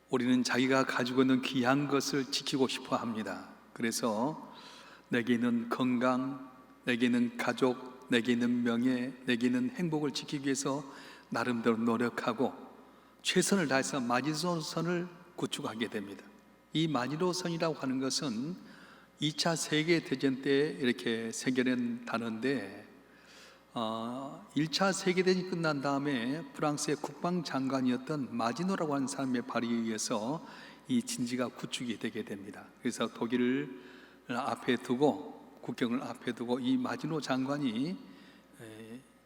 우리는 자기가 가지고 있는 귀한 것을 지키고 싶어 합니다. 그래서 내게 있는 건강, 내게 있는 가족, 내게 있는 명예, 내게 있는 행복을 지키기 위해서 나름대로 노력하고 최선을 다해서 마지노선을 구축하게 됩니다. 이 마지노선이라고 하는 것은 2차 세계대전 때 이렇게 새겨낸 단어인데 1차 세계대전이 끝난 다음에 프랑스의 국방장관이었던 마지노라고 하는 사람의 발의에 의해서 이 진지가 구축이 되게 됩니다. 그래서 독일을 앞에 두고, 국경을 앞에 두고 이 마지노 장관이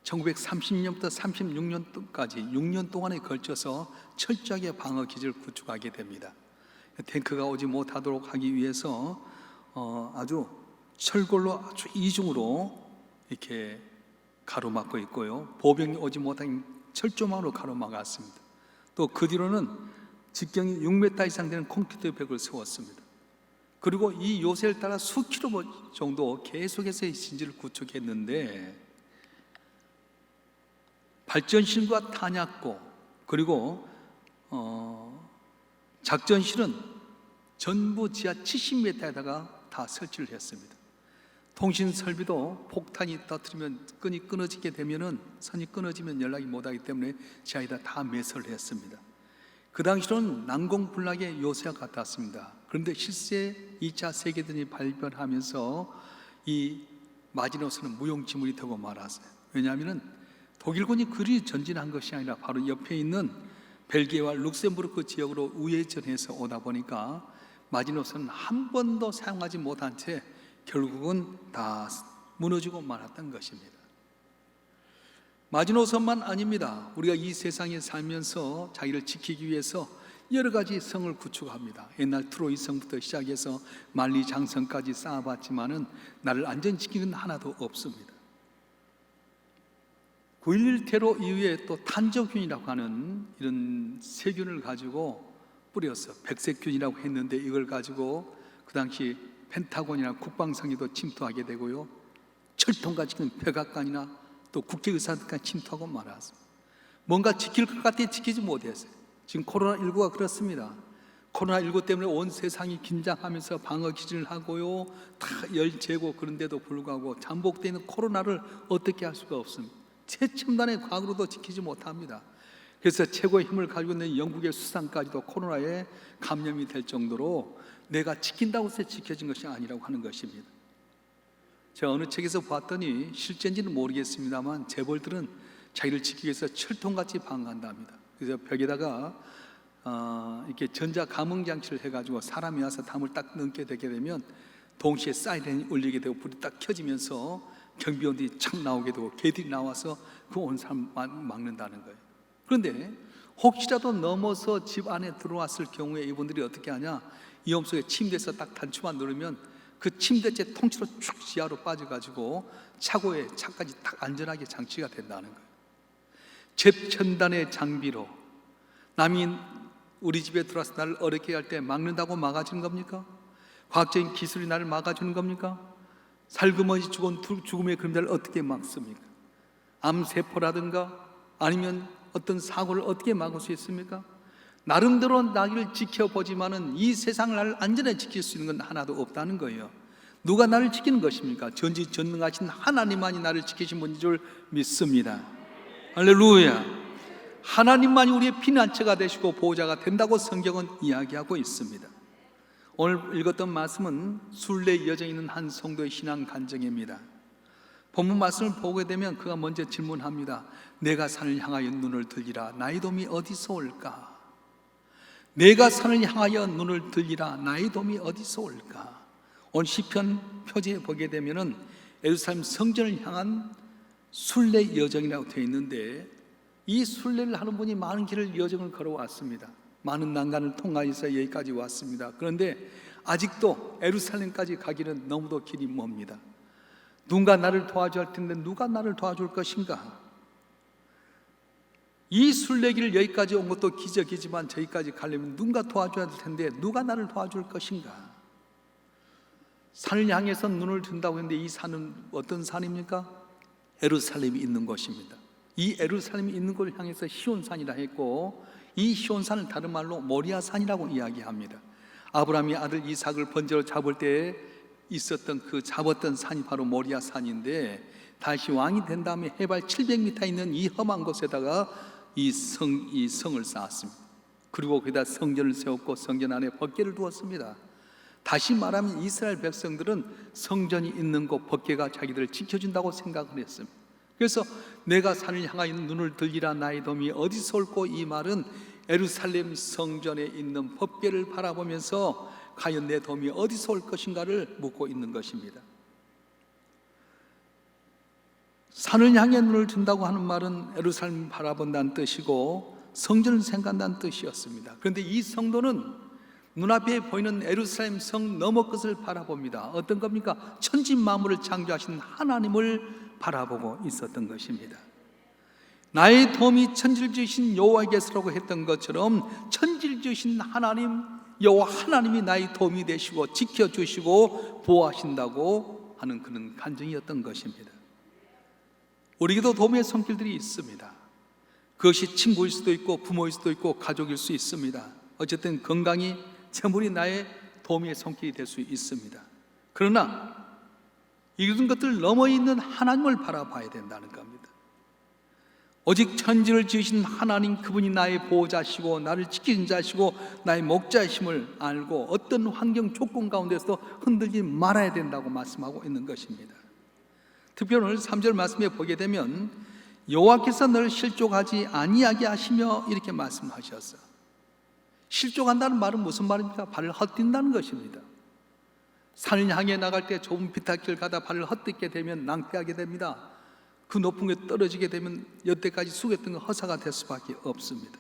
1930년부터 36년까지 6년 동안에 걸쳐서 철저하게 방어 기지를 구축하게 됩니다. 탱크가 오지 못하도록 하기 위해서 아주 철골로 아주 이중으로 이렇게 가로막고 있고요, 보병이 오지 못하게 철조망으로 가로막았습니다. 또 그 뒤로는 직경이 6m 이상 되는 콘크리트 벽을 세웠습니다. 그리고 이 요새를 따라 수킬로미터 정도 계속해서 이 진지를 구축했는데 발전실과 탄약고 그리고 작전실은 전부 지하 70m에다가 다 설치를 했습니다. 통신 설비도 폭탄이 터뜨리면 끈이 끊어지게 되면은, 선이 끊어지면 연락이 못하기 때문에 지하에다 다 매설을 했습니다. 그 당시로는 난공불락의 요새와 같았습니다. 그런데 실제 2차 세계대전이 발병하면서 이 마지노선은 무용지물이 되고 말았어요. 왜냐하면 독일군이 그리 전진한 것이 아니라 바로 옆에 있는 벨기에와 룩셈부르크 지역으로 우회전해서 오다 보니까 마지노선은 한 번도 사용하지 못한 채 결국은 다 무너지고 말았던 것입니다. 마지노선만 아닙니다. 우리가 이 세상에 살면서 자기를 지키기 위해서 여러 가지 성을 구축합니다. 옛날 트로이 성부터 시작해서 만리장성까지 쌓아봤지만은 나를 안전히 지키는 하나도 없습니다. 9.11 테러 이후에 또 탄저균이라고 하는 이런 세균을 가지고 뿌렸어. 백색균이라고 했는데 이걸 가지고 그 당시 펜타곤이나 국방성에도 침투하게 되고요, 철통같이 백악관이나 또 국회의사들까지 침투하고 말았습니다. 뭔가 지킬 것 같아 지키지 못했어요. 지금 코로나19가 그렇습니다. 코로나19 때문에 온 세상이 긴장하면서 방어 기준을 하고요, 다 열재고, 그런데도 불구하고 잠복되어 있는 코로나를 어떻게 할 수가 없습니다. 최첨단의 과학으로도 지키지 못합니다. 그래서 최고의 힘을 가지고 있는 영국의 수상까지도 코로나에 감염이 될 정도로 내가 지킨다고 해서 지켜진 것이 아니라고 하는 것입니다. 제가 어느 책에서 봤더니 실제인지는 모르겠습니다만 재벌들은 자기를 지키기 위해서 철통같이 방어한답니다. 그래서 벽에다가 이렇게 전자 감응 장치를 해가지고 사람이 와서 담을 딱 넘게 되게 되면 동시에 사이렌이 울리게 되고 불이 딱 켜지면서 경비원들이 착 나오게 되고 개들이 나와서 그 온 사람 막는다는 거예요. 그런데 혹시라도 넘어서 집 안에 들어왔을 경우에 이분들이 어떻게 하냐, 이염 속에 침대에서 딱 단추만 누르면 그 침대째 통째로 쭉 지하로 빠져가지고 차고에 차까지 딱 안전하게 장치가 된다는 거예요. 최첨단의 장비로 남이 우리 집에 들어와서 나를 어렵게 할 때 막는다고 막아주는 겁니까? 과학적인 기술이 나를 막아주는 겁니까? 살금없이 죽음의 그림자를 어떻게 막습니까? 암세포라든가 아니면 어떤 사고를 어떻게 막을 수 있습니까? 나름대로 나를 지켜보지만은 이 세상을 나를 안전하게 지킬 수 있는 건 하나도 없다는 거예요. 누가 나를 지키는 것입니까? 전지전능하신 하나님만이 나를 지키신 분인 줄 믿습니다. 할렐루야. 하나님만이 우리의 피난처가 되시고 보호자가 된다고 성경은 이야기하고 있습니다. 오늘 읽었던 말씀은 순례 여정에 있는 한 성도의 신앙 간증입니다. 본문 말씀을 보게 되면 그가 먼저 질문합니다. 내가 산을 향하여 눈을 들리라 나의 도움이 어디서 올까? 내가 산을 향하여 눈을 들리라 나의 도움이 어디서 올까? 오늘 시편 표지에 보게 되면은 예루살렘 성전을 향한 순례 여정이라고 되어 있는데, 이 순례를 하는 분이 많은 길을 여정을 걸어왔습니다. 많은 난간을 통과해서 여기까지 왔습니다. 그런데 아직도 예루살렘까지 가기는 너무도 길이 멉니다. 누군가 나를 도와줘야 할 텐데 누가 나를 도와줄 것인가? 이 순례길을 여기까지 온 것도 기적이지만 저기까지 가려면 누군가 도와줘야 될 텐데 누가 나를 도와줄 것인가? 산을 향해서 눈을 든다고 했는데 이 산은 어떤 산입니까? 예루살렘이 있는 곳입니다. 이 예루살렘이 있는 곳을 향해서 시온산이라 했고, 이 시온산을 다른 말로 모리아산이라고 이야기합니다. 아브라함이 아들 이삭을 번제로 잡을 때에 있었던 그 잡았던 산이 바로 모리아산인데, 다시 왕이 된 다음에 해발 700m 있는 이 험한 곳에다가 이 성을 쌓았습니다. 그리고 거기다 성전을 세웠고 성전 안에 법궤를 두었습니다. 다시 말하면 이스라엘 백성들은 성전이 있는 곳, 법궤가 자기들을 지켜준다고 생각을 했습니다. 그래서 내가 산을 향하여 눈을 들리라 나의 도움이 어디서 올꼬, 이 말은 예루살렘 성전에 있는 법궤를 바라보면서 과연 내 도움이 어디서 올 것인가를 묻고 있는 것입니다. 산을 향해 눈을 든다고 하는 말은 예루살렘을 바라본다는 뜻이고 성전을 생각한다는 뜻이었습니다. 그런데 이 성도는 눈앞에 보이는 예루살렘 성 너머 끝을 바라봅니다. 어떤 겁니까? 천지 만물을 창조하신 하나님을 바라보고 있었던 것입니다. 나의 도움이 천지를 지으신 여호와에게서라고 했던 것처럼 천지를 지으신 하나님, 여호와 하나님이 나의 도움이 되시고 지켜주시고 보호하신다고 하는 그런 간증이었던 것입니다. 우리에게도 도움의 손길들이 있습니다. 그것이 친구일 수도 있고 부모일 수도 있고 가족일 수 있습니다. 어쨌든 건강이 재물이 나의 도움의 손길이 될 수 있습니다. 그러나 이런 것들 넘어 있는 하나님을 바라봐야 된다는 겁니다. 오직 천지를 지으신 하나님, 그분이 나의 보호자시고 나를 지키는 자시고 나의 목자이심을 알고 어떤 환경 조건 가운데서 흔들리지 말아야 된다고 말씀하고 있는 것입니다. 특별히 오늘 3절 말씀에 보게 되면 여호와께서 너를 실족하지 아니하게 하시며 이렇게 말씀하셨어요. 실족한다는 말은 무슨 말입니까? 발을 헛뛴다는 것입니다. 산을 향해 나갈 때 좁은 비탈길 가다 발을 헛딛게 되면 낭패하게 됩니다. 그 높은 곳에 떨어지게 되면 여태까지 숙였던 건 허사가 될 수밖에 없습니다.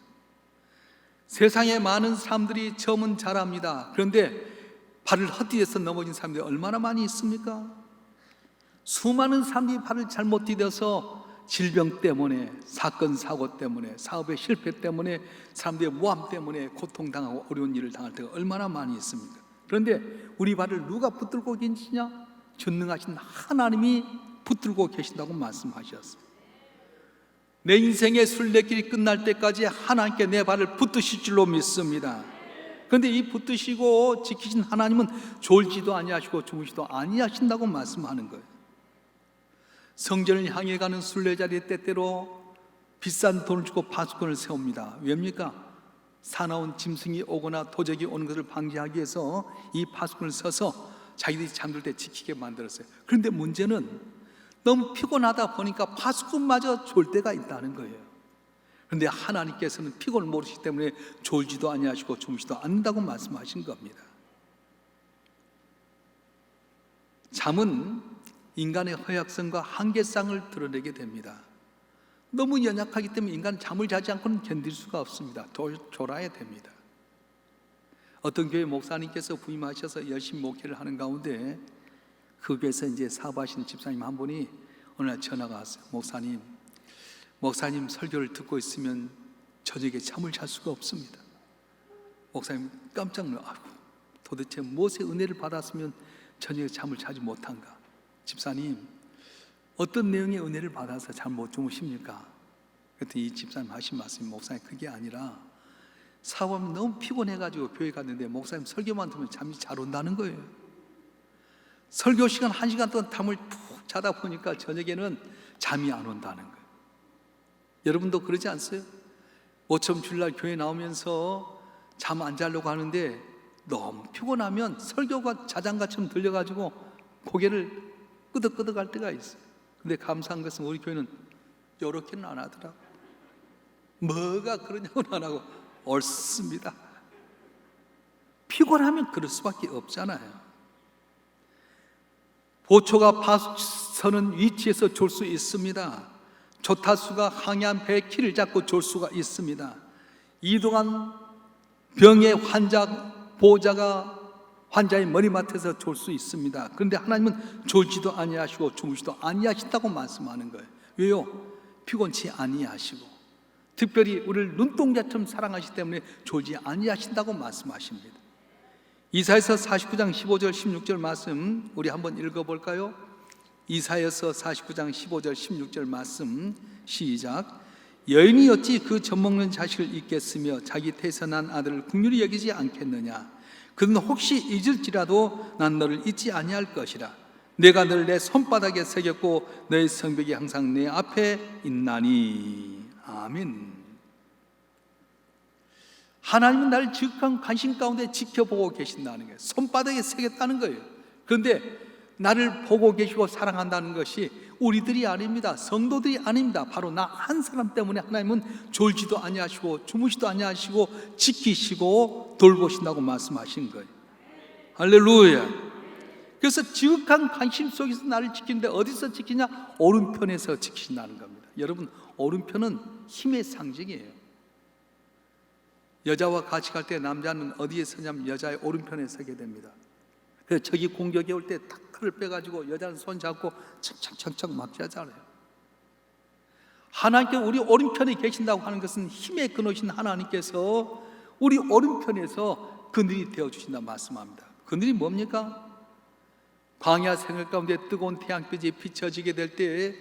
세상에 많은 사람들이 점은 잘합니다. 그런데 발을 헛디뎌서 넘어진 사람들이 얼마나 많이 있습니까? 수많은 사람들이 발을 잘못 디뎌서 질병 때문에, 사건 사고 때문에, 사업의 실패 때문에, 사람들의 모함 때문에 고통당하고 어려운 일을 당할 때가 얼마나 많이 있습니까? 그런데 우리 발을 누가 붙들고 계시냐? 전능하신 하나님이 붙들고 계신다고 말씀하셨습니다. 내 인생의 순례길이 끝날 때까지 하나님께 내 발을 붙드실 줄로 믿습니다. 그런데 이 붙드시고 지키신 하나님은 졸지도 아니하시고 주무시도 아니하신다고 말씀하는 거예요. 성전을 향해 가는 순례자리에 때때로 비싼 돈을 주고 파수꾼을 세웁니다. 왜입니까? 사나운 짐승이 오거나 도적이 오는 것을 방지하기 위해서 이 파수꾼을 써서 자기들이 잠들 때 지키게 만들었어요. 그런데 문제는 너무 피곤하다 보니까 파수꾼마저 졸 때가 있다는 거예요. 그런데 하나님께서는 피곤을 모르시기 때문에 졸지도 아니하시고 주무시도 않는다고 말씀하신 겁니다. 잠은 인간의 허약성과 한계성을 드러내게 됩니다. 너무 연약하기 때문에 인간은 잠을 자지 않고는 견딜 수가 없습니다. 졸아야 됩니다. 어떤 교회 목사님께서 부임하셔서 열심히 목회를 하는 가운데 그 교회에서 이제 사업하시는 집사님 한 분이 어느 날 전화가 왔어요. 목사님 설교를 듣고 있으면 저녁에 잠을 잘 수가 없습니다. 목사님 깜짝 놀라, 아이고, 도대체 무엇의 은혜를 받았으면 저녁에 잠을 자지 못한가? 집사님, 어떤 내용의 은혜를 받아서 잠 못 주무십니까? 그랬더니 이 집사님 하신 말씀이, 목사님 그게 아니라 사업하면 너무 피곤해가지고 교회 갔는데 목사님 설교만 들으면 잠이 잘 온다는 거예요. 설교 시간 1시간 동안 잠을 푹 자다 보니까 저녁에는 잠이 안 온다는 거예요. 여러분도 그러지 않으세요? 모처럼 주일날 교회 나오면서 잠 안 자려고 하는데 너무 피곤하면 설교가 자장가처럼 들려가지고 고개를 끄덕끄덕 할 때가 있어요. 근데 감사한 것은 우리 교회는 이렇게는 안 하더라고요. 뭐가 그러냐고는 안 하고 옳습니다. 피곤하면 그럴 수밖에 없잖아요. 보초가 파서는 위치에서 졸 수 있습니다. 조타수가 항해한 배의 키를 잡고 졸 수가 있습니다. 이동한 병의 보호자가 환자의 머리맡에서 졸 수 있습니다. 그런데 하나님은 졸지도 아니하시고 주무시도 아니하신다고 말씀하는 거예요. 왜요? 피곤치 아니하시고 특별히 우리를 눈동자처럼 사랑하시기 때문에 졸지 아니하신다고 말씀하십니다. 이사야서 49장 15절 16절 말씀 우리 한번 읽어볼까요? 이사야서 49장 15절 16절 말씀 시작. 여인이 어찌 그 젖먹는 자식을 잊겠으며 자기 태에서 난 아들을 긍휼히 여기지 않겠느냐. 그는 혹시 잊을지라도 난 너를 잊지 아니할 것이라. 내가 너를 내 손바닥에 새겼고 너의 성벽이 항상 내 앞에 있나니. 아멘. 하나님은 나를 지극한 관심 가운데 지켜보고 계신다는 거예요. 손바닥에 새겼다는 거예요. 그런데 나를 보고 계시고 사랑한다는 것이 우리들이 아닙니다. 성도들이 아닙니다. 바로 나 한 사람 때문에 하나님은 졸지도 아니하시고 주무시도 아니하시고 지키시고 돌보신다고 말씀하신 거예요. 할렐루야. 그래서 지극한 관심 속에서 나를 지키는데 어디서 지키냐? 오른편에서 지키신다는 겁니다. 여러분, 오른편은 힘의 상징이에요. 여자와 같이 갈 때 남자는 어디에 서냐면 여자의 오른편에 서게 됩니다. 그래서 적이 공격해 올 때 탁 칼을 빼가지고 여자는 손 잡고 척척척척 막자잖아요. 하나님께 우리 오른편에 계신다고 하는 것은 힘의 근원이신 하나님께서 우리 오른편에서 그늘이 되어주신다 말씀합니다. 그늘이 뭡니까? 광야 생활 가운데 뜨거운 태양빛이 비춰지게 될 때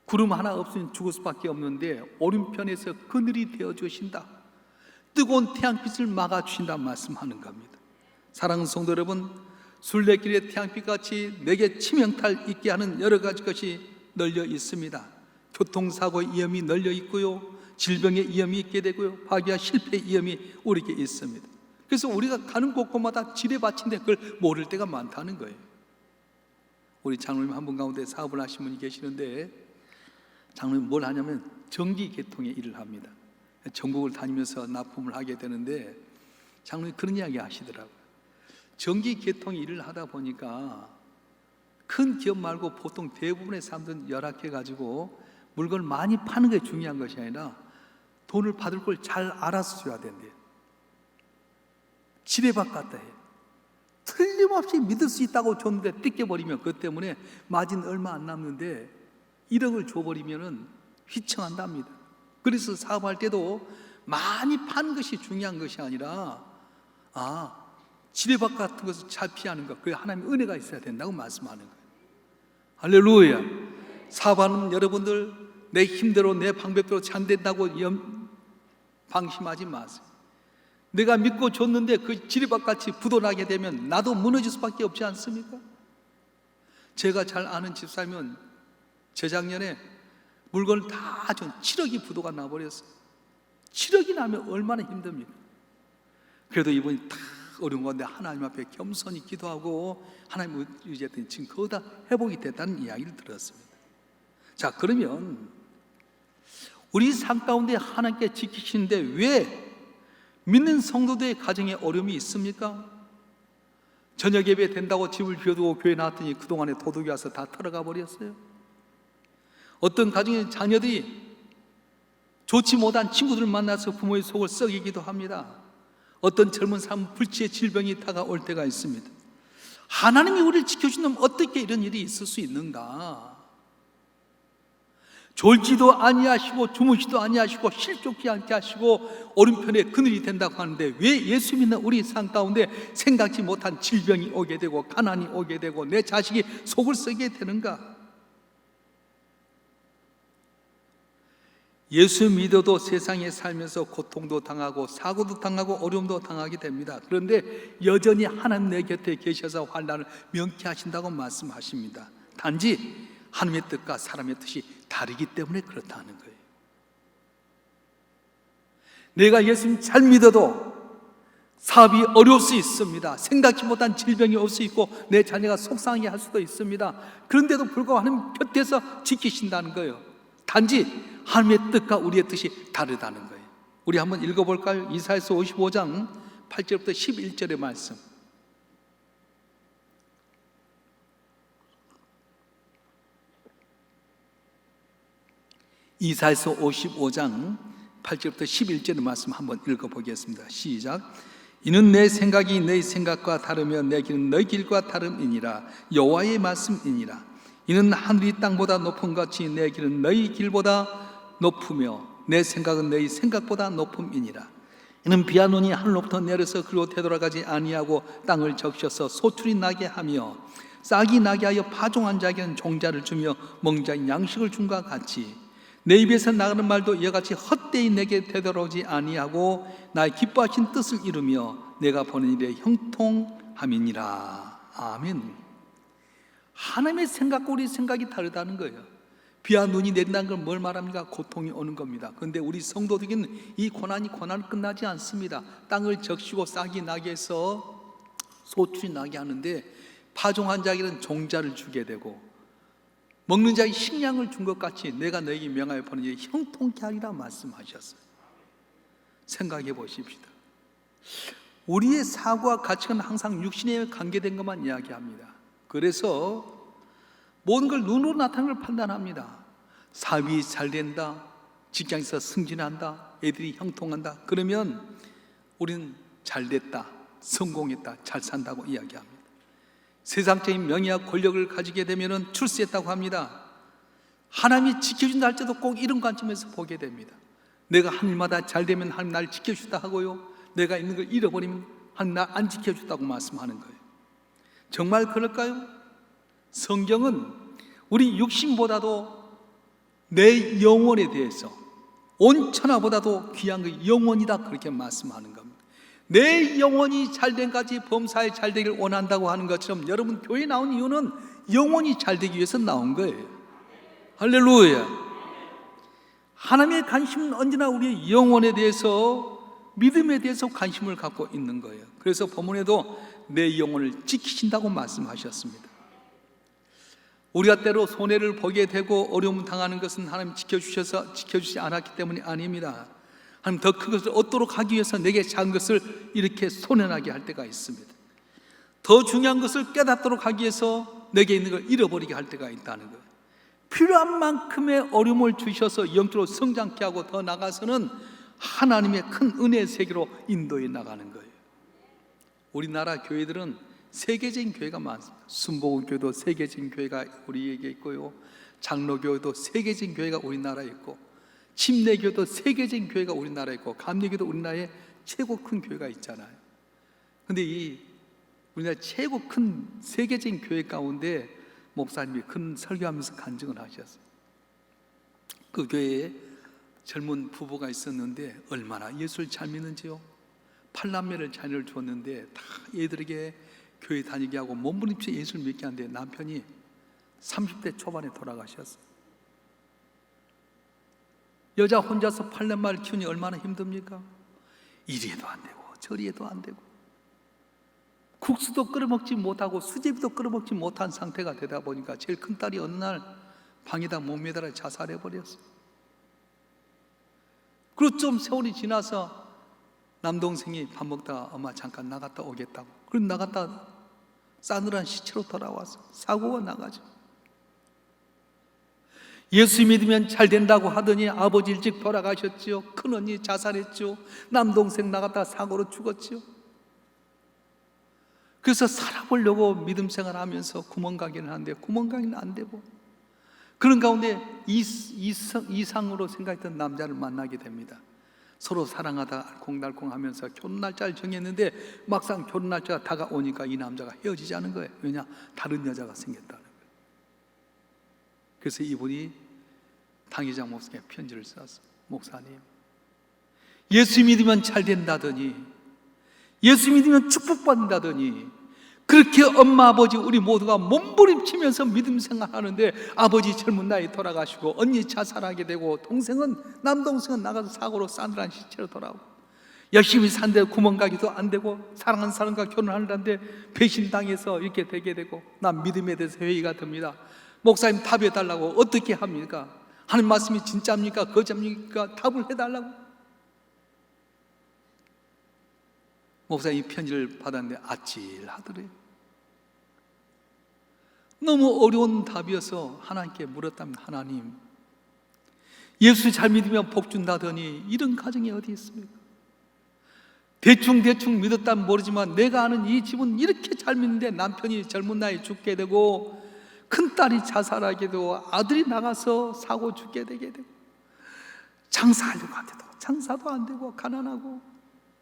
구름 하나 없으면 죽을 수밖에 없는데 오른편에서 그늘이 되어주신다. 뜨거운 태양빛을 막아주신다 말씀하는 겁니다. 사랑하는 성도 여러분, 순례길의 태양빛같이 내게 치명탈 있게 하는 여러 가지 것이 널려 있습니다. 교통사고의 위험이 널려 있고요, 질병의 위험이 있게 되고요, 파괴와 실패의 위험이 우리에게 있습니다. 그래서 우리가 가는 곳곳마다 지뢰밭인데 그걸 모를 때가 많다는 거예요. 우리 장로님 한 분 가운데 사업을 하신 분이 계시는데 장로님 뭘 하냐면 전기 개통의 일을 합니다. 전국을 다니면서 납품을 하게 되는데 장로님 그런 이야기 하시더라고요. 전기 개통 일을 하다 보니까 큰 기업 말고 보통 대부분의 사람들은 열악해가지고 물건을 많이 파는 게 중요한 것이 아니라 돈을 받을 걸 잘 알아서 줘야 된대요. 지뢰밭 같다 해요. 틀림없이 믿을 수 있다고 줬는데 뜯겨버리면 그것 때문에 마진 얼마 안 남는데 1억을 줘버리면 휘청한답니다. 그래서 사업할 때도 많이 파는 것이 중요한 것이 아니라 지뢰밭 같은 것을 잘 피하는 것, 그게 하나님의 은혜가 있어야 된다고 말씀하는 거예요. 할렐루야. 사업하는 여러분들 내 힘대로 내 방법대로 잘 된다고 방심하지 마세요. 내가 믿고 줬는데 그 지뢰밭같이 부도나게 되면 나도 무너질 수밖에 없지 않습니까? 제가 잘 아는 집사면 재작년에 물건을 다 준 7억이 부도가 나버렸어요. 7억이 나면 얼마나 힘듭니까? 그래도 이분이 다 어려운 건데 하나님 앞에 겸손히 기도하고 하나님을 의지했더니 지금 그거 다 회복이 됐다는 이야기를 들었습니다. 자, 그러면 우리 삶 가운데 하나님께 지키시는데 왜 믿는 성도들의 가정에 어려움이 있습니까? 저녁 예배 된다고 집을 비워두고 교회 나왔더니 그동안에 도둑이 와서 다 털어가 버렸어요. 어떤 가정의 자녀들이 좋지 못한 친구들을 만나서 부모의 속을 썩이기도 합니다. 어떤 젊은 사람은 불치의 질병이 다가올 때가 있습니다. 하나님이 우리를 지켜주시면 어떻게 이런 일이 있을 수 있는가? 졸지도 아니하시고 주무시도 아니하시고 실족지 않게 하시고 오른편에 그늘이 된다고 하는데 왜 예수 믿는 우리 삶 가운데 생각지 못한 질병이 오게 되고 가난이 오게 되고 내 자식이 속을 썩게 되는가? 예수 믿어도 세상에 살면서 고통도 당하고 사고도 당하고 어려움도 당하게 됩니다. 그런데 여전히 하나님 내 곁에 계셔서 환난을 명쾌하신다고 말씀하십니다. 단지 하나님의 뜻과 사람의 뜻이 다르기 때문에 그렇다는 거예요. 내가 예수님 잘 믿어도 사업이 어려울 수 있습니다. 생각지 못한 질병이 올 수 있고 내 자녀가 속상하게 할 수도 있습니다. 그런데도 불구하고 하나님 곁에서 지키신다는 거예요. 단지 하나님의 뜻과 우리의 뜻이 다르다는 거예요. 우리 한번 읽어볼까요? 이사야서 55장 8절부터 11절의 말씀. 이사야서 55장 8절부터 11절의 말씀 한번 읽어보겠습니다. 시작. 이는 내 생각이 너희 생각과 다르며 내 길은 너희 길과 다름이니라. 여호와의 말씀이니라. 이는 하늘이 땅보다 높은 같이 내 길은 너희 길보다 높으며 내 생각은 너희 생각보다 높음이니라. 이는 비와 눈이 하늘로부터 내려서 그리고 되돌아가지 아니하고 땅을 적셔서 소출이 나게 하며 싹이 나게 하여 파종한 자에게는 종자를 주며 먹는 자에게는 양식을 준 것 같이 내 입에서 나가는 말도 이와 같이 헛되이 내게 되돌아오지 아니하고 나의 기뻐하신 뜻을 이루며 내가 보는 일에 형통함이니라. 아멘. 하나님의 생각과 우리 생각이 다르다는 거예요. 비와 눈이 내린다는 걸 뭘 말합니까? 고통이 오는 겁니다. 그런데 우리 성도들에게는 이 고난이 끝나지 않습니다. 땅을 적시고 싹이 나게 해서 소출이 나게 하는데, 파종한 자에게는 종자를 주게 되고 먹는 자에게 식량을 준 것 같이 내가 너에게 명하여 보는 일에 형통케 하리라 말씀하셨어요. 생각해 보십시다. 우리의 사고와 가치관은 항상 육신에 관계된 것만 이야기합니다. 그래서 모든 걸 눈으로 나타나는 걸 판단합니다. 사업이 잘 된다, 직장에서 승진한다, 애들이 형통한다, 그러면 우리는 잘 됐다, 성공했다, 잘 산다고 이야기합니다. 세상적인 명예와 권력을 가지게 되면 출세했다고 합니다. 하나님이 지켜준다 할 때도 꼭 이런 관점에서 보게 됩니다. 내가 한 일마다 잘 되면 하나님 나를 지켜주다 하고요, 내가 있는 걸 잃어버리면 하나님 날 안 지켜준다고 말씀하는 거예요. 정말 그럴까요? 성경은 우리 육신보다도 내 영혼에 대해서 온 천하보다도 귀한 그 영혼이다, 그렇게 말씀하는 겁니다. 내 영혼이 잘된까지 범사에 잘되기를 원한다고 하는 것처럼 여러분 교회에 나온 이유는 영혼이 잘되기 위해서 나온 거예요. 할렐루야. 하나님의 관심은 언제나 우리의 영혼에 대해서, 믿음에 대해서 관심을 갖고 있는 거예요. 그래서 본문에도 내 영혼을 지키신다고 말씀하셨습니다. 우리가 때로 손해를 보게 되고 어려움을 당하는 것은 하나님 지켜주시지 않았기 때문이 아닙니다. 하나님 더 큰 것을 얻도록 하기 위해서 내게 작은 것을 이렇게 손해나게 할 때가 있습니다. 더 중요한 것을 깨닫도록 하기 위해서 내게 있는 걸 잃어버리게 할 때가 있다는 거예요. 필요한 만큼의 어려움을 주셔서 영적으로 성장케 하고 더 나가서는 하나님의 큰 은혜의 세계로 인도해 나가는 거예요. 우리나라 교회들은 세계적인 교회가 많습니다. 순복음교도 세계적인 교회가 우리에게 있고요, 장로교도 세계적인 교회가 우리나라에 있고, 침례교도 세계적인 교회가 우리나라에 있고, 감리교도 우리나라에 최고 큰 교회가 있잖아요. 그런데 이 우리나라 최고 큰 세계적인 교회 가운데 목사님이 큰 설교하면서 간증을 하셨어요. 그 교회에 젊은 부부가 있었는데 얼마나 예수를 잘 믿는지요. 8남매를 자녀를 줬는데 다 얘들에게 교회 다니게 하고 몸부림쳐 예수를 믿게 하는데 남편이 30대 초반에 돌아가셨어요. 여자 혼자서 8년만을 키우니 얼마나 힘듭니까? 이리에도 안 되고 저리에도 안 되고 국수도 끓여먹지 못하고 수제비도 끓여먹지 못한 상태가 되다 보니까 제일 큰 딸이 어느 날 방에다 못 매달아 자살해버렸어요. 그리고 좀 세월이 지나서 남동생이 밥 먹다가 엄마 잠깐 나갔다 오겠다고, 그럼 나갔다 싸늘한 시체로 돌아와서 사고가 나가죠. 예수 믿으면 잘 된다고 하더니 아버지 일찍 돌아가셨지요. 큰언니 자살했죠. 남동생 나갔다 사고로 죽었지요. 그래서 살아보려고 믿음 생활하면서 구멍가게를 하는데 구멍가게는 안 되고, 그런 가운데 이상으로 생각했던 남자를 만나게 됩니다. 서로 사랑하다 알콩달콩 하면서 결혼 날짜를 정했는데 막상 결혼 날짜가 다가오니까 이 남자가 헤어지자는 거예요. 왜냐? 다른 여자가 생겼다는 거예요. 그래서 이분이 당회장 목사님께 편지를 썼어요. 목사님, 예수 믿으면 잘 된다더니, 예수 믿으면 축복받는다더니, 그렇게 엄마 아버지 우리 모두가 몸부림치면서 믿음 생활하는데 아버지 젊은 나이에 돌아가시고 언니 자살하게 되고 남동생은 나가서 사고로 싸늘한 시체로 돌아오고, 열심히 산데 구멍가기도 안 되고 사랑하는 사람과 결혼하려는데 배신당해서 이렇게 되게 되고, 난 믿음에 대해서 회의가 듭니다. 목사님 답해달라고. 어떻게 합니까? 하나님 말씀이 진짜입니까? 거짓입니까? 답을 해달라고. 목사님이 편지를 받았는데 아찔하더래요. 너무 어려운 답이어서 하나님께 물었다면, 하나님, 예수 잘 믿으면 복 준다더니 이런 가정이 어디 있습니까? 대충 믿었다면 모르지만 내가 아는 이 집은 이렇게 잘 믿는데 남편이 젊은 나이에 죽게 되고, 큰딸이 자살하게 되고, 아들이 나가서 사고 죽게 되게 되고, 장사하려고 하는데도 장사도 안 되고, 가난하고,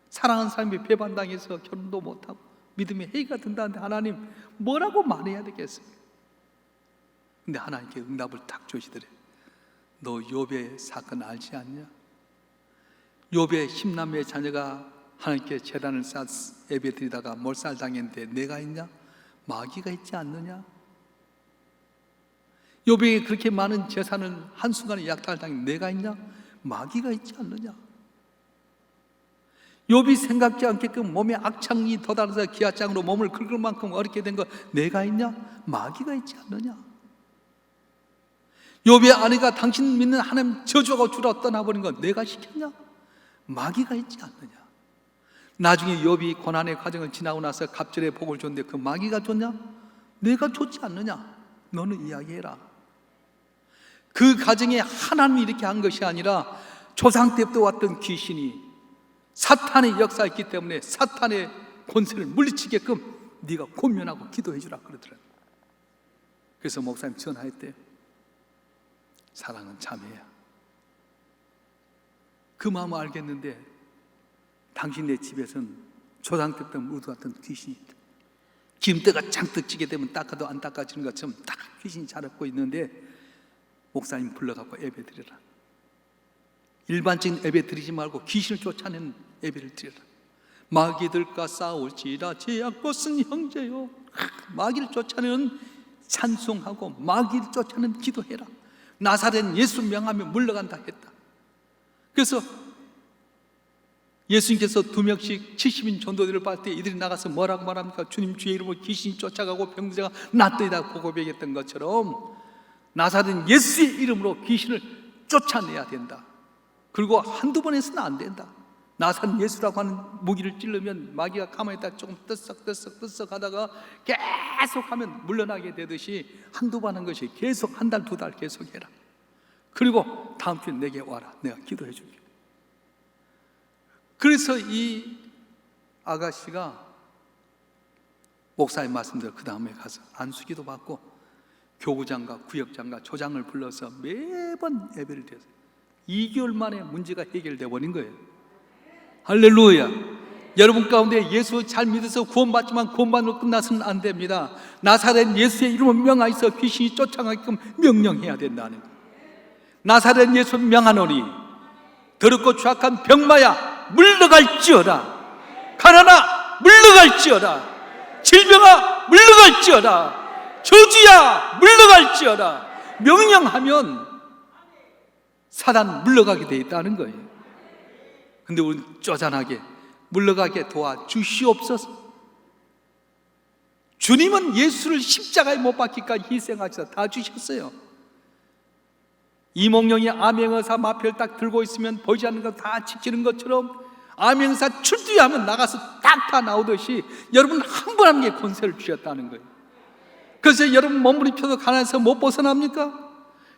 사랑하는 사람이 배반당해서 결혼도 못하고 믿음의 해이가 든다는데 하나님 뭐라고 말해야 되겠습니까? 근데 하나님께 응답을 딱 주시더래요. 너 욥의 사건 알지 않냐? 욥의 10남매의 자녀가 하나님께 제단을 쌓아 예배드리다가 몰살당했는데 내가 있냐? 마귀가 있지 않느냐? 욥에게 그렇게 많은 재산을 한순간에 약탈당했는데 내가 있냐? 마귀가 있지 않느냐? 욥이 생각지 않게끔 몸에 악창이 돋아서 기아장으로 몸을 긁을 만큼 어렵게 된 거 내가 있냐? 마귀가 있지 않느냐? 욥의 아내가 당신 믿는 하나님 저주하고 주라 떠나버린 거 내가 시켰냐? 마귀가 있지 않느냐? 나중에 욥이 고난의 과정을 지나고 나서 갑절의 복을 줬는데 그 마귀가 줬냐? 내가 줬지 않느냐? 너는 이야기해라. 그 가정에 하나님이 이렇게 한 것이 아니라 조상 때부터 왔던 귀신이 사탄의 역사였기 때문에 사탄의 권세를 물리치게끔 네가 권면하고 기도해 주라 그러더라고요. 그래서 목사님 전화했대요. 사랑은 자매야. 그 마음을 알겠는데 당신네 집에서는 조상 때부터 묻어왔던 귀신이 있다. 기름때가 잔뜩 찌게 되면 닦아도 안 닦아지는 것처럼 딱 귀신이 자랐고 있는데 목사님 불러갖고 예배 드려라. 일반적인 예배 드리지 말고 귀신을 쫓아내는 예배를 드려라. 마귀들과 싸울지라 제약벗은 형제요. 마귀를 쫓아내는 찬송하고 마귀를 쫓아내는 기도해라. 나사렛 예수 명하며 물러간다 했다. 그래서 예수님께서 2명씩 70인 전도들을 받을 때 이들이 나가서 뭐라고 말합니까? 주님 주의 이름으로 귀신이 쫓아가고 병자가 낫더이다 고백했던 것처럼 나사렛 예수의 이름으로 귀신을 쫓아내야 된다. 그리고 한두 번 해서는 안 된다. 나사렛 예수라고 하는 무기를 찔르면 마귀가 가만히 있다가 조금 뜨썩 하다가 계속 하면 물러나게 되듯이 한두 번 한 것이 계속 한 달, 2달 계속 해라. 그리고 다음 주에 내게 와라. 내가 기도해 줄게. 그래서 이 아가씨가 목사님 말씀대로 그 다음에 가서 안수기도 받고 교구장과 구역장과 조장을 불러서 매번 예배를 드렸어요. 2개월 만에 문제가 해결되어 버린 거예요. 할렐루야. 여러분 가운데 예수 잘 믿어서 구원받지만 구원받으로 끝나서는 안 됩니다. 나사렛 예수의 이름을 명하여서 귀신이 쫓아가게끔 명령해야 된다는 거예요. 나사렛 예수 명하노니 더럽고 추악한 병마야 물러갈지어다. 가난아 물러갈지어다. 질병아 물러갈지어다. 저주야 물러갈지어다. 명령하면 사단 물러가게 돼 있다는 거예요. 근데 우리는 쪼잔하게 물러가게 도와주시옵소서. 주님은 예수를 십자가에 못 박기까지 희생하셔서 다 주셨어요. 이몽룡이 암행어사 마표를 딱 들고 있으면 보이지 않는 거 다 지키는 것처럼 암행어사 출두하면 나가서 딱 다 나오듯이 여러분 한 분 한 분에게 권세를 주셨다는 거예요. 그래서 여러분 몸부림쳐도 가난해서 못 벗어납니까?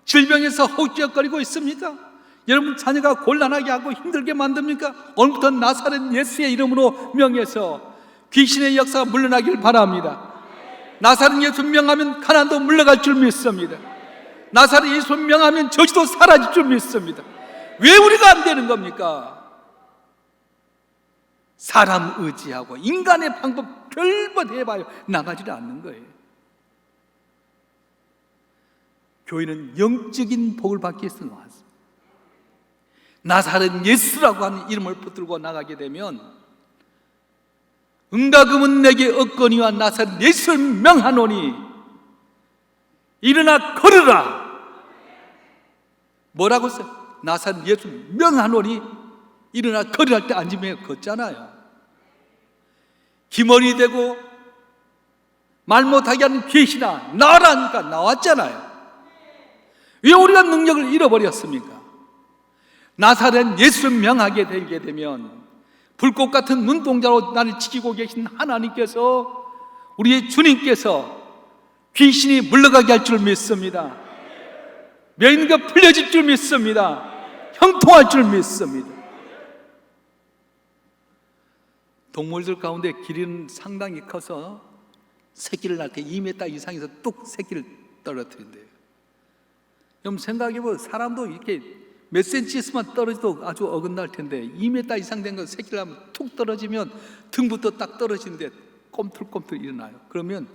질병에서 허우적거리고 있습니까? 여러분 자녀가 곤란하게 하고 힘들게 만듭니까? 오늘부터 나사렛 예수의 이름으로 명해서 귀신의 역사가 물러나길 바랍니다. 나사렛 예수 명하면 가난도 물러갈 줄 믿습니다. 나사렛 예수 명하면 저주도 사라질 줄 믿습니다. 왜 우리가 안 되는 겁니까? 사람 의지하고 인간의 방법 별것 해봐요. 나가지를 않는 거예요. 교회는 영적인 복을 받기 위해서 나왔어요. 나사렛 예수라고 하는 이름을 붙들고 나가게 되면 은과 금은 내게 없거니와 나사렛 예수를 명하노니 일어나 걸으라. 뭐라고 써요? 나사렛 예수 명하노니 일어나 걸으라 할 때 앉으면 걷잖아요. 기머리 대고 말 못하게 하는 귀신아 나와라니까 나왔잖아요. 왜 우리가 능력을 잃어버렸습니까? 나사렛 예수를 명하게 되게 되면 불꽃 같은 눈동자로 나를 지키고 계신 하나님께서 우리의 주님께서 귀신이 물러가게 할 줄 믿습니다. 맹인과 풀려질 줄 믿습니다. 형통할 줄 믿습니다. 동물들 가운데 기린은 상당히 커서 새끼를 낳을 때 2m 이상에서 뚝 새끼를 떨어뜨린대요. 그럼 생각해보면 사람도 이렇게 몇 센치에서만 떨어져도 아주 어긋날 텐데 2m 이상 된 거 새끼를 하면 툭 떨어지면 등부터 딱 떨어지는데 꼼틀꼼틀 일어나요. 그러면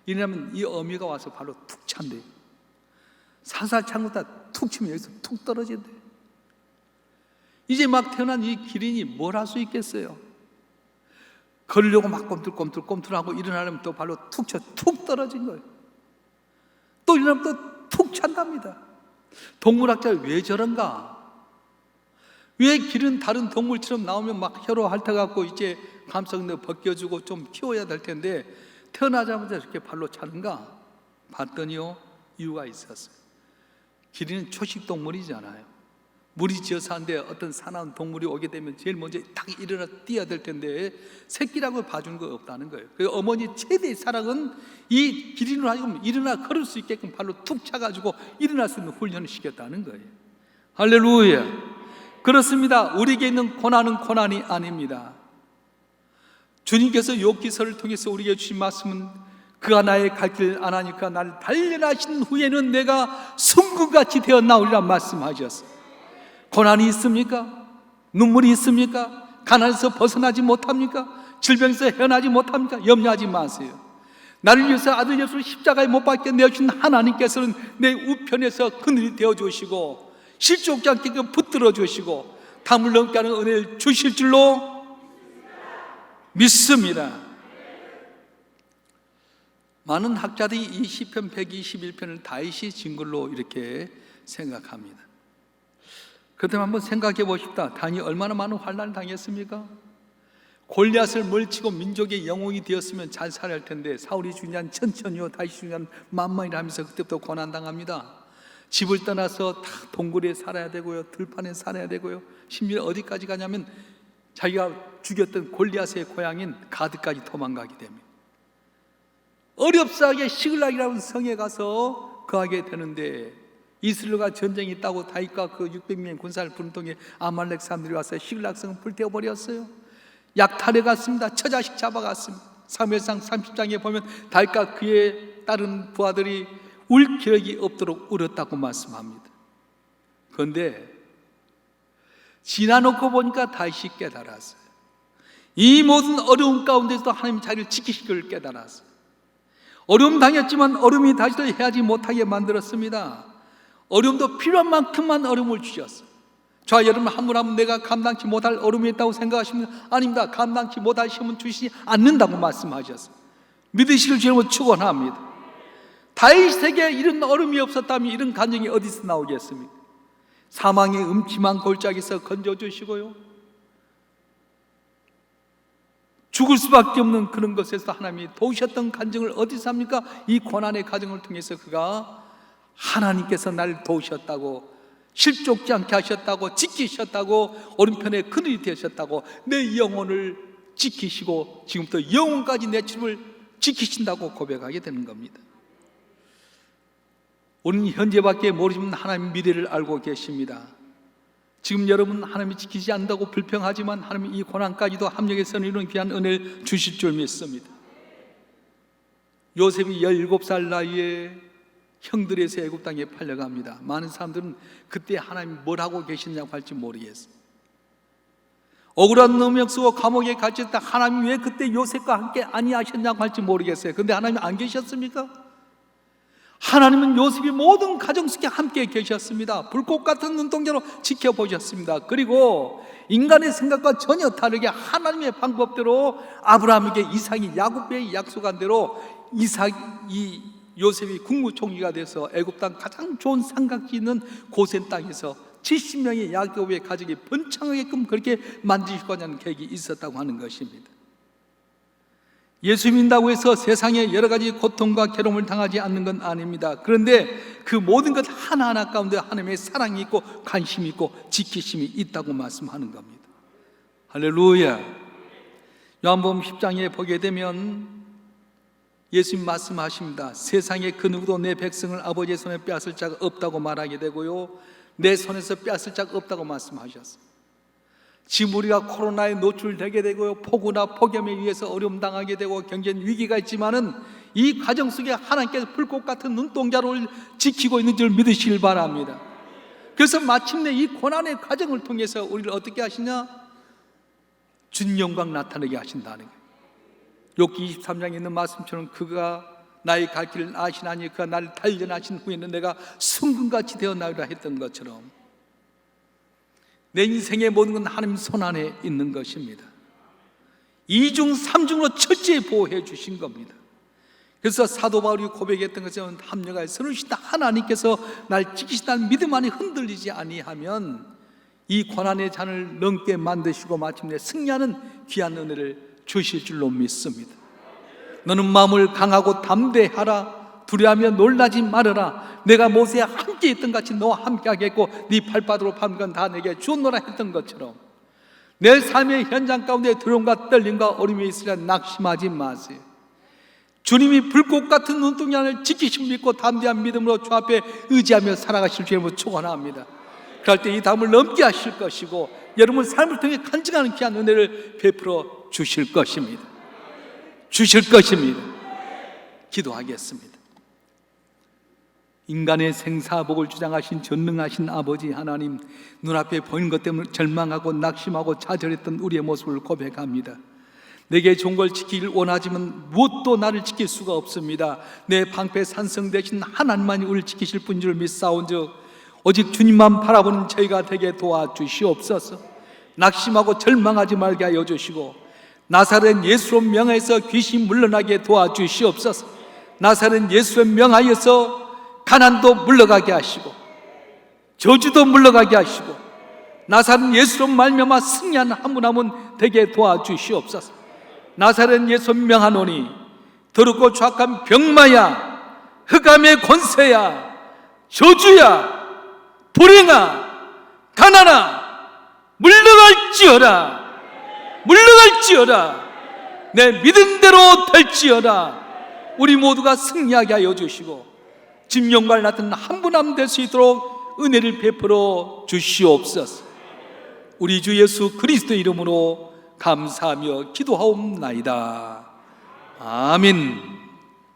일어나면 이 어미가 와서 바로 툭 찬대요. 살살 참고다 툭 치면 여기서 툭 떨어진대. 이제 막 태어난 이 기린이 뭘 할 수 있겠어요? 걸으려고 막 꼼틀꼼틀하고 일어나려면 또 발로 툭 쳐, 툭 떨어진 거예요. 또 일어나면 또 툭 찬답니다. 동물학자 왜 저런가? 왜 기른 다른 동물처럼 나오면 막 혀로 핥아갖고 이제 감성도 벗겨주고 좀 키워야 될 텐데 태어나자마자 이렇게 발로 차는가? 봤더니요, 이유가 있었어요. 기린은 초식 동물이잖아요. 물이 지어 사는데 어떤 사나운 동물이 오게 되면 제일 먼저 딱 일어나 뛰어야 될 텐데 새끼라고 봐주는 거 없다는 거예요. 그래서 어머니 최대의 사랑은 이 기린으로 하여금 일어나 걸을 수 있게끔 발로 툭 차가지고 일어날 수 있는 훈련을 시켰다는 거예요. 할렐루야. 그렇습니다. 우리에게 있는 고난은 고난이 아닙니다. 주님께서 욥기서를 통해서 우리에게 주신 말씀은 그가 나의 갈 길 아나니까 나를 단련하신 후에는 내가 순금같이 되어 나오리라 말씀하셨어요. 고난이 있습니까? 눈물이 있습니까? 가난에서 벗어나지 못합니까? 질병에서 헤어나지 못합니까? 염려하지 마세요. 나를 위해서 아들 예수를 십자가에 못 박게 내어주신 하나님께서는 내 우편에서 그늘이 되어주시고 실족지 않게 붙들어 주시고 담을 넘게 하는 은혜를 주실 줄로 믿습니다. 많은 학자들이 이 시편 121편을 다윗이 진 걸로 이렇게 생각합니다. 그렇다면 한번 생각해 보십시다. 다윗이 얼마나 많은 환난을 당했습니까? 골리앗을 멀치고 민족의 영웅이 되었으면 잘 살아야 할 텐데 사울이 중요한 천천히요, 다윗이 중요한 만만이라 하면서 그때부터 고난당합니다. 집을 떠나서 다 동굴에 살아야 되고요, 들판에 살아야 되고요, 심지어 어디까지 가냐면 자기가 죽였던 골리앗의 고향인 가드까지 도망가게 됩니다. 어렵사하게 시글락이라는 성에 가서 거하게 되는데 이스라엘과 전쟁이 있다고 다윗과 그 600명의 군사를 부른 통에 아말렉 사람들이 와서 시글락성을 불태워버렸어요. 약탈해 갔습니다. 처자식 잡아갔습니다. 사무엘상 30장에 보면 다윗과 그의 다른 부하들이 울 기력이 없도록 울었다고 말씀합니다. 그런데 지나놓고 보니까 다윗이 깨달았어요. 이 모든 어려움 가운데서도 하나님 자기를 지키실 걸 깨달았어요. 어려움 당했지만 어려움이 다시도 해하지 못하게 만들었습니다. 어려움도 필요한 만큼만 어려움을 주셨어요. 자, 여러분 한 분 한 분 내가 감당치 못할 어려움이 있다고 생각하십니까? 아닙니다. 감당치 못할 시험은 주시지 않는다고 말씀하셨어요. 믿으시길 주님으로 축원합니다. 다윗에게 이런 어려움이 없었다면 이런 간증이 어디서 나오겠습니까? 사망의 음침한 골짜기에서 건져주시고요, 죽을 수밖에 없는 그런 것에서 하나님이 도우셨던 간증을 어디서 합니까? 이 고난의 과정을 통해서 그가 하나님께서 나를 도우셨다고, 실족지 않게 하셨다고, 지키셨다고, 오른편에 그늘이 되셨다고, 내 영혼을 지키시고 지금부터 영혼까지 내 집을 지키신다고 고백하게 되는 겁니다. 우리는 현재밖에 모르지만 하나님 미래를 알고 계십니다. 지금 여러분 하나님이 지키지 않는다고 불평하지만 하나님이 이 고난까지도 합력해서 이런 귀한 은혜를 주실 줄 믿습니다. 요셉이 17살 나이에 형들에서 애굽 땅에 팔려갑니다. 많은 사람들은 그때 하나님이 뭘 하고 계시냐고 할지 모르겠어요. 억울한 놈이 쓰고 감옥에 갇혔을 때 하나님이 왜 그때 요셉과 함께 아니하셨냐고 할지 모르겠어요. 그런데 하나님이 안 계셨습니까? 하나님은 요셉이 모든 가정 속에 함께 계셨습니다. 불꽃 같은 눈동자로 지켜보셨습니다. 그리고 인간의 생각과 전혀 다르게 하나님의 방법대로 아브라함에게 이삭이 야곱에게 약속한 대로 이 요셉이 국무총리가 돼서 애굽 땅 가장 좋은 삼각지 있는 고센 땅에서 70명의 야곱의 가족이 번창하게끔 그렇게 만드시고자 하는 계획이 있었다고 하는 것입니다. 예수 믿는다고 해서 세상에 여러 가지 고통과 괴로움을 당하지 않는 건 아닙니다. 그런데 그 모든 것 하나하나 가운데 하나님의 사랑이 있고 관심이 있고 지키심이 있다고 말씀하는 겁니다. 할렐루야. 요한복음 10장에 보게 되면 예수님 말씀하십니다. 세상에 그 누구도 내 백성을 아버지의 손에 빼앗을 자가 없다고 말하게 되고요, 내 손에서 빼앗을 자가 없다고 말씀하셨어요. 지금 우리가 코로나에 노출되게 되고요, 폭우나 폭염에 의해서 어려움 당하게 되고 경제 위기가 있지만은 이 과정 속에 하나님께서 불꽃 같은 눈동자를 지키고 있는 줄 믿으시길 바랍니다. 그래서 마침내 이 고난의 과정을 통해서 우리를 어떻게 하시냐? 준 영광 나타내게 하신다는 거예요. 욥기 23장에 있는 말씀처럼 그가 나의 갈 길을 아시나니 그가 나를 단련하신 후에는 내가 순금같이 되어나리라 했던 것처럼 내 인생의 모든 건 하나님 손 안에 있는 것입니다. 이중 삼중으로 철저히 보호해 주신 겁니다. 그래서 사도 바울이 고백했던 것처럼 합력하여 서로시다 하나님께서 날 지키시다는 믿음 안에 흔들리지 아니하면 이 고난의 잔을 넘게 만드시고 마침내 승리하는 귀한 은혜를 주실 줄로 믿습니다. 너는 마음을 강하고 담대하라. 두려워하며 놀라지 말아라. 내가 모세와 함께 있던 같이 너와 함께 하겠고 네 발바닥으로 밟은 건 다 내게 주노라 했던 것처럼 내 삶의 현장 가운데 두려움과 떨림과 어려움이 있으려 낙심하지 마세요. 주님이 불꽃 같은 눈동이 안을 지키심을 믿고 담대한 믿음으로 주 앞에 의지하며 살아가실 주님을 축원합니다. 그럴 때 이 다음을 넘게 하실 것이고 여러분 삶을 통해 간증하는 귀한 은혜를 베풀어 주실 것입니다. 주실 것입니다. 기도하겠습니다. 인간의 생사복을 주장하신 전능하신 아버지 하나님, 눈앞에 보이는 것 때문에 절망하고 낙심하고 좌절했던 우리의 모습을 고백합니다. 내게 좋은 걸 지키길 원하지만 무엇도 나를 지킬 수가 없습니다. 내 방패 산성 대신 하나님만이 우리를 지키실 분인 줄 믿사온즉 오직 주님만 바라보는 저희가 되게 도와주시옵소서. 낙심하고 절망하지 말게 하여 주시고 나사렛 예수로 명하여서 귀신 물러나게 도와주시옵소서. 나사렛 예수로 명하여서 가난도 물러가게 하시고 저주도 물러가게 하시고 나사렛 예수로 말미암아 승리하는 한 분 한 분 되게 도와주시옵소서. 나사렛 예수 명하노니 더럽고 추악한 병마야 흑암의 권세야 저주야 불행아 가난아 물러갈지어다 물러갈지어다 내 믿음대로 될지어다. 우리 모두가 승리하게 하여 주시고 진명발 같은 한 분 한 분 될 수 있도록 은혜를 베풀어 주시옵소서. 우리 주 예수 그리스도 이름으로 감사하며 기도하옵나이다. 아멘.